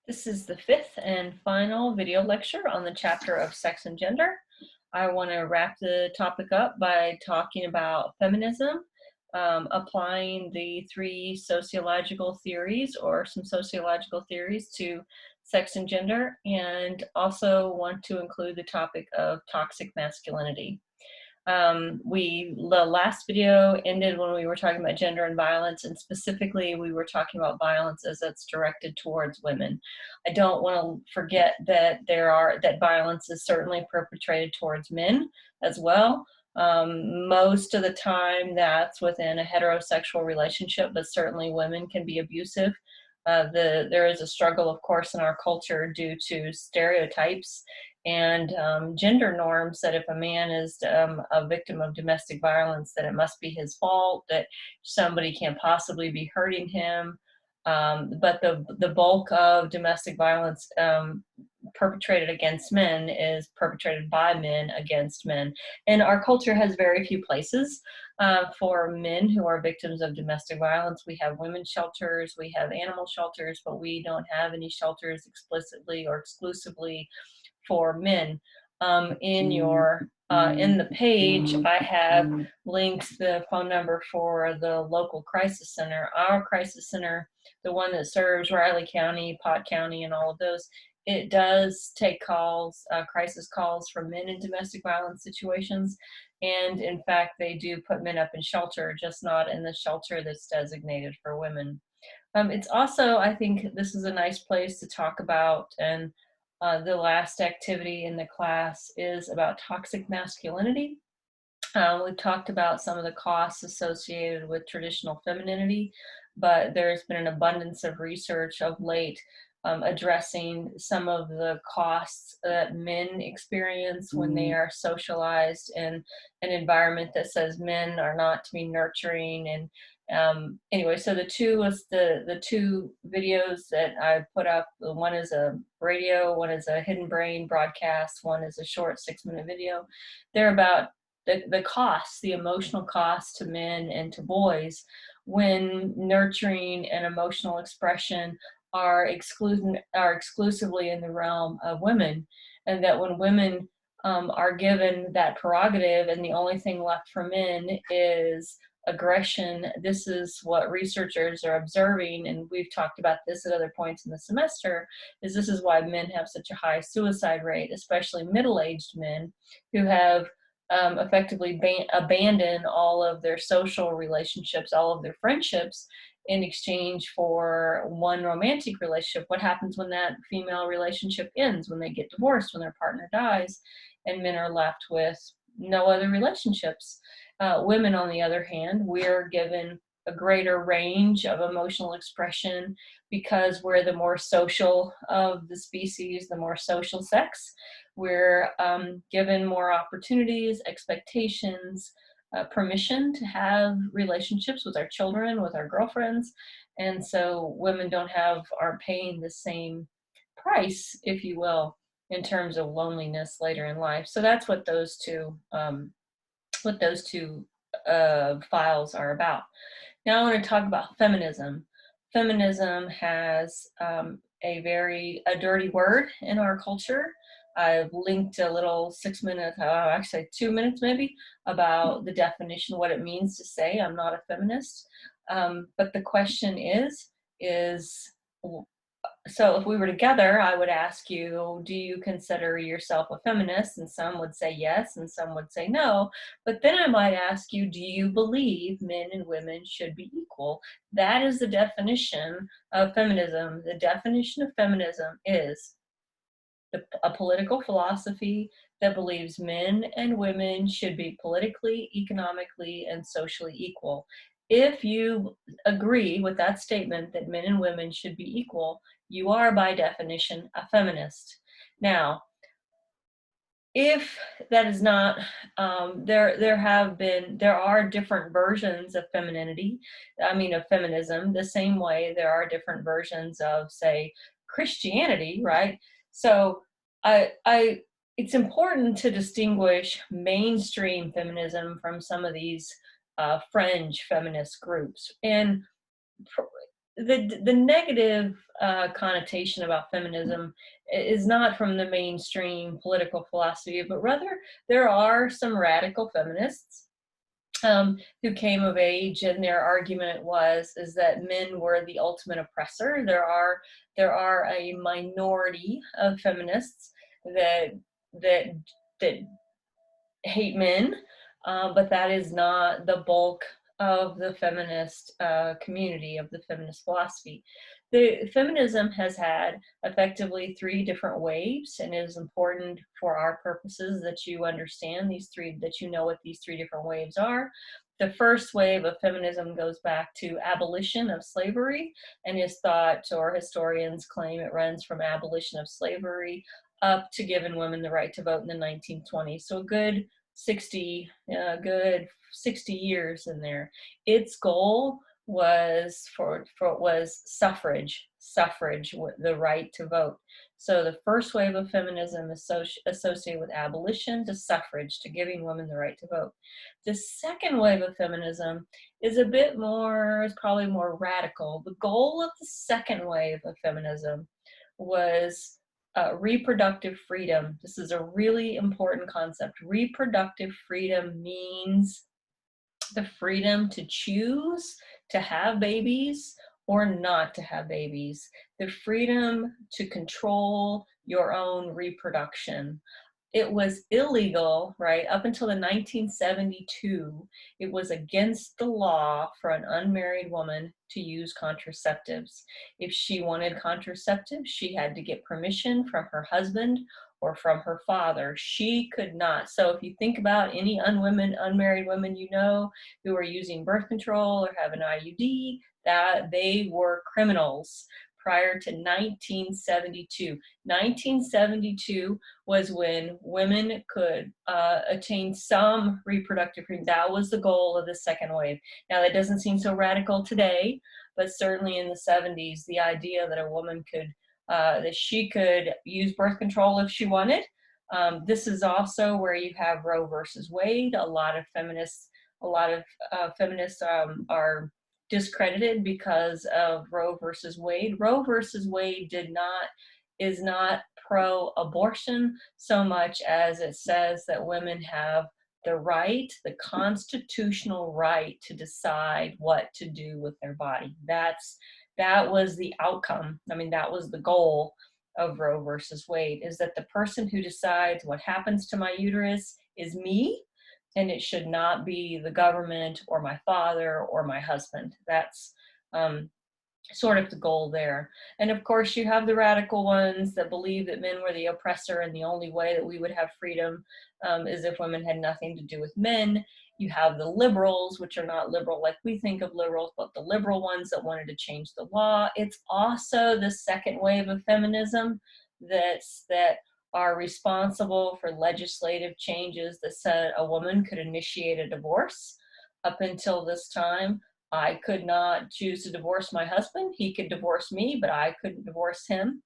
This is the fifth and final video lecture on the chapter of sex and gender. I want to wrap the topic up by talking about feminism, applying the three sociological theories or some sociological theories to sex and gender, and also want to include the topic of toxic masculinity. The last video ended when we were talking about gender and violence, and specifically we were talking about violence as it's directed towards women. I don't want to forget that that violence is certainly perpetrated towards men as well. Most of the time that's within a heterosexual relationship, but certainly women can be abusive. There is a struggle, of course, in our culture due to stereotypes and gender norms that if a man is a victim of domestic violence, that it must be his fault, that somebody can't possibly be hurting him. But the bulk of domestic violence perpetrated against men is perpetrated by men against men. And our culture has very few places for men who are victims of domestic violence. We have women's shelters, we have animal shelters, but we don't have any shelters explicitly or exclusively for men. In the page, I have linked the phone number for the local crisis center. Our crisis center, the one that serves Riley County, Pot County, and all of those, it does take calls, crisis calls from men in domestic violence situations. And in fact, they do put men up in shelter, just not in the shelter that's designated for women. It's also, I think this is a nice place to talk about, and the last activity in the class is about toxic masculinity. We've talked about some of the costs associated with traditional femininity, but there's been an abundance of research of late addressing some of the costs that men experience when they are socialized in an environment that says men are not to be nurturing. And anyway, so the two videos that I put up. One is a radio, one is a hidden brain broadcast, one is a short 6-minute video. They're about the costs, the emotional costs to men and to boys when nurturing and emotional expression are exclusively in the realm of women, and that when women are given that prerogative and the only thing left for men is aggression. This is what researchers are observing, and we've talked about this at other points in the semester, is this is why men have such a high suicide rate, especially middle-aged men who have effectively abandon all of their social relationships, all of their friendships, in exchange for one romantic relationship. What happens when that female relationship ends, when they get divorced, when their partner dies, and men are left with no other relationships? Women, on the other hand, we're given a greater range of emotional expression because we're the more social of the species, the more social sex. We're given more opportunities, expectations, permission to have relationships with our children, with our girlfriends. And so women aren't paying the same price, if you will, in terms of loneliness later in life. So that's what those two files are about. Now I want to talk about feminism. Feminism has a dirty word in our culture. I've linked a little 6 minute, actually 2 minutes maybe, about the definition, what it means to say I'm not a feminist. But the question is so if we were together, I would ask you, do you consider yourself a feminist? And some would say yes, and some would say no. But then I might ask you, do you believe men and women should be equal? That is the definition of feminism. The definition of feminism is a political philosophy that believes men and women should be politically, economically, and socially equal. If you agree with that statement that men and women should be equal, you are by definition a feminist. Now, if that is not, there are different versions of femininity, of feminism, the same way there are different versions of, say, Christianity, right? So it's important to distinguish mainstream feminism from some of these fringe feminist groups. And the negative connotation about feminism is not from the mainstream political philosophy, but rather there are some radical feminists who came of age, and their argument was is that men were the ultimate oppressor. There are a minority of feminists that that that hate men, but that is not the bulk of the feminist community, of the feminist philosophy. The feminism has had effectively three different waves, and it is important for our purposes that you understand these three, that you know what these three different waves are. The first wave of feminism goes back to abolition of slavery, and is thought, or historians claim, it runs from abolition of slavery up to giving women the right to vote in the 1920s. So a good 60 years in there. Its goal was suffrage, the right to vote. So the first wave of feminism is associated with abolition to suffrage, to giving women the right to vote. The second wave of feminism is a bit more, is probably more radical. The goal of the second wave of feminism was reproductive freedom. This is a really important concept. Reproductive freedom means the freedom to choose to have babies or not to have babies, the freedom to control your own reproduction. It was illegal, right? Up until the 1972, it was against the law for an unmarried woman to use contraceptives. If she wanted contraceptives, she had to get permission from her husband or from her father. She could not. So if you think about any unmarried women you know who are using birth control or have an IUD, that they were criminals prior to 1972. 1972 was when women could attain some reproductive freedom. That was the goal of the second wave. Now, that doesn't seem so radical today, but certainly in the 70s, the idea that a woman could, that she could use birth control if she wanted. This is also where you have Roe versus Wade. A lot of feminists are discredited because of Roe versus Wade. Roe versus Wade is not pro-abortion so much as it says that women have the right, the constitutional right, to decide what to do with their body. That was the outcome. I mean, that was the goal of Roe versus Wade, is that the person who decides what happens to my uterus is me, and it should not be the government or my father or my husband. That's sort of the goal there. And of course, you have the radical ones that believe that men were the oppressor, and the only way that we would have freedom is if women had nothing to do with men. You have the liberals, which are not liberal like we think of liberals, but the liberal ones that wanted to change the law. It's also the second wave of feminism that are responsible for legislative changes that said a woman could initiate a divorce. Up until this time, I could not choose to divorce my husband. He could divorce me, but I couldn't divorce him.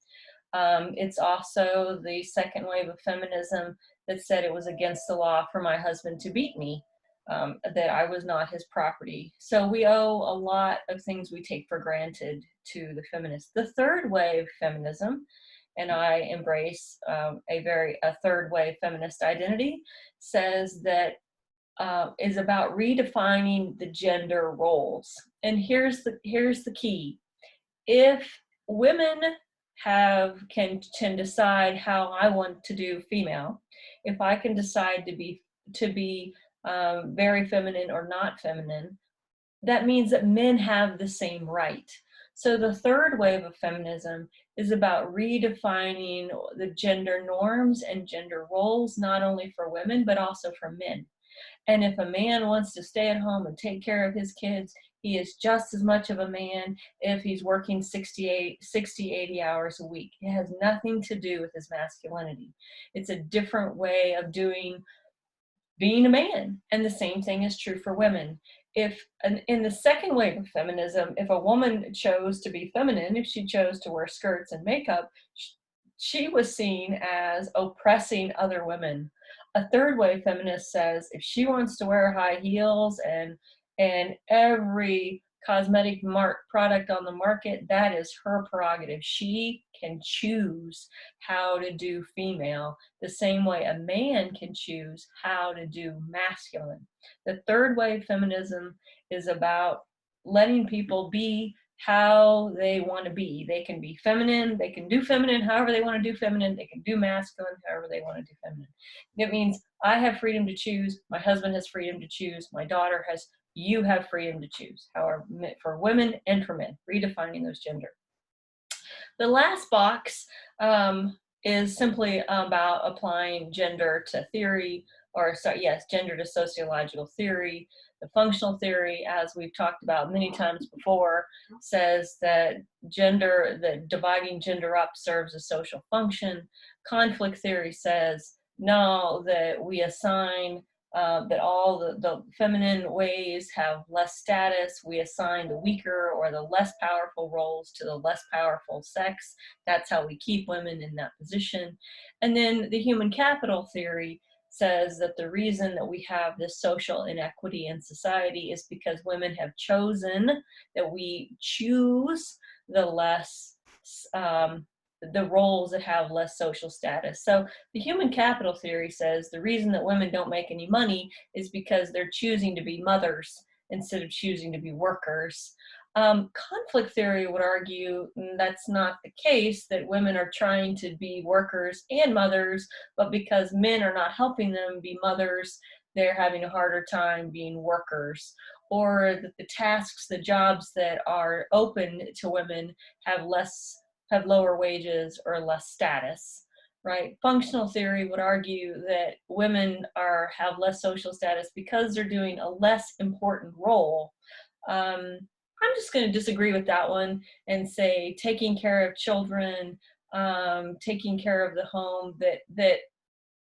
It's also the second wave of feminism that said it was against the law for my husband to beat me, that I was not his property. So we owe a lot of things we take for granted to the feminists. The third wave feminism, and I embrace a third wave feminist identity, says that is about redefining the gender roles. And here's the key. If women can decide how I want to do female, if I can decide to be very feminine or not feminine, that means that men have the same right. So the third wave of feminism is about redefining the gender norms and gender roles, not only for women, but also for men. And if a man wants to stay at home and take care of his kids, he is just as much of a man if he's working 60, 80 hours a week. It has nothing to do with his masculinity. It's a different way of being a man. And the same thing is true for women. In the second wave of feminism, if a woman chose to be feminine, if she chose to wear skirts and makeup, she was seen as oppressing other women. A third wave feminist says if she wants to wear high heels and every cosmetic product on the market, that is her prerogative. She can choose how to do female the same way a man can choose how to do masculine. The third wave feminism is about letting people be how they want to be. They can be feminine, they can do feminine however they want to do feminine, they can do masculine however they want to do feminine. It means I have freedom to choose, my husband has freedom to choose, my daughter has, you have freedom to choose, however, for women and for men, redefining those gender. The last box is simply about applying gender to theory, or sorry, yes, gender to sociological theory. The functional theory, as we've talked about many times before, says that dividing gender up serves a social function. Conflict theory says, no, that we assign that all the feminine ways have less status. We assign the weaker or the less powerful roles to the less powerful sex. That's how we keep women in that position. And then the human capital theory says that the reason that we have this social inequity in society is because women have chosen, that we choose the less the roles that have less social status. So the human capital theory says the reason that women don't make any money is because they're choosing to be mothers instead of choosing to be workers. Conflict theory would argue that's not the case, that women are trying to be workers and mothers, but because men are not helping them be mothers, they're having a harder time being workers. Or that the tasks, the jobs that are open to women have lower wages or less status, right? Functional theory would argue that women have less social status because they're doing a less important role. I'm just going to disagree with that one and say taking care of children, taking care of the home, that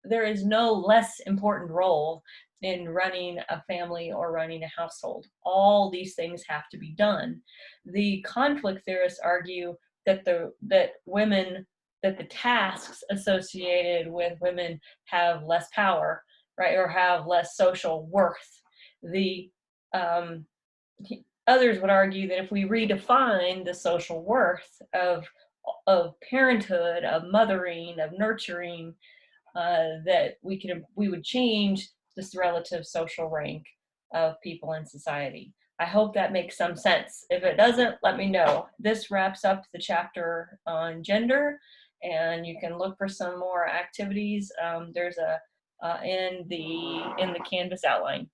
there is no less important role in running a family or running a household. All these things have to be done. The conflict theorists argue that the tasks associated with women have less power, right, or have less social worth. The others would argue that if we redefine the social worth of parenthood, of mothering, of nurturing, that we would change this relative social rank of people in society. I hope that makes some sense. If it doesn't, let me know. This wraps up the chapter on gender, and you can look for some more activities. There's in the Canvas outline.